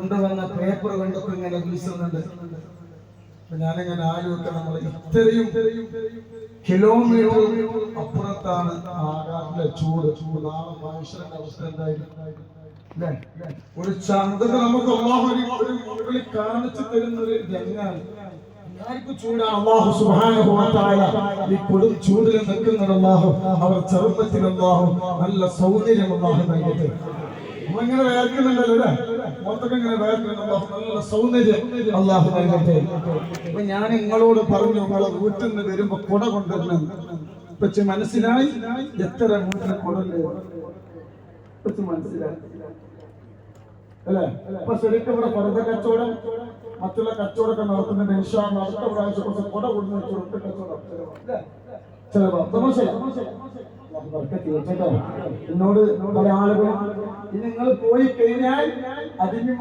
കൊണ്ടുവന്ന പേപ്പർ കണ്ടപ്പോ ഇങ്ങനെ വീശുന്നുണ്ട്. ഞാനിങ്ങനെ ആലോചിക്കാം, നമ്മൾ ഇത്രയും കിലോമീറ്റർ അപ്പുറത്താണ് ആകാശത്തിലെ ചൂട്. നാളെ മനുഷ്യരുടെ അവസ്ഥ എന്തായിരിക്കും? ഒരു ചന്ദ്രൻ നമുക്ക് അല്ലാഹു ഒരു മുകളിൽ കാണിച്ചു തരുന്ന ഒരു രംഗാണ്. എല്ലാവർക്കും ചൂടാണ്. അല്ലാഹു സുബ്ഹാനഹു വ തആല ഈ കൊടും ചൂടിൽ നിൽക്കുന്ന അല്ലാഹു അവർ ചെറുപ്പത്തിൽ അല്ലാഹു നല്ല സൗന്ദര്യം അല്ലാഹു നൽകട്ടെ. നമ്മളിങ്ങനെ വേർക്കുന്നുണ്ടല്ലോ അല്ലേ? മൊത്തം ഇങ്ങനെ വേർക്കുന്നുണ്ടല്ലോ. നല്ല സൗന്ദര്യം അല്ലാഹു നൽകട്ടെ. അപ്പൊ ഞാൻ നിങ്ങളോട് പറഞ്ഞു, നിങ്ങളെ വീട്ടിൽ നിന്ന് വരുമ്പോ കുട കൊണ്ടുവരണം. പക്ഷെ മനസ്സിലായി എത്ര വീട്ടിൽ കുടല്ലേ? മനസ്സിലായി അല്ലേ? അപ്പൊ ശരിക്കും ഇവിടെ പർദ്ദ കച്ചവടം മറ്റുള്ള കച്ചവടമൊക്കെ നടത്തുന്നുണ്ട്. ഇൻഷാ അല്ലാഹ് അടുത്ത പ്രാവശ്യം കുറച്ച് കുട കൊടുന്ന് വെച്ചു കച്ചവടം എന്നോട് പല ആളുകളും നിങ്ങൾ പോയി കഴിഞ്ഞാൽ അതിന്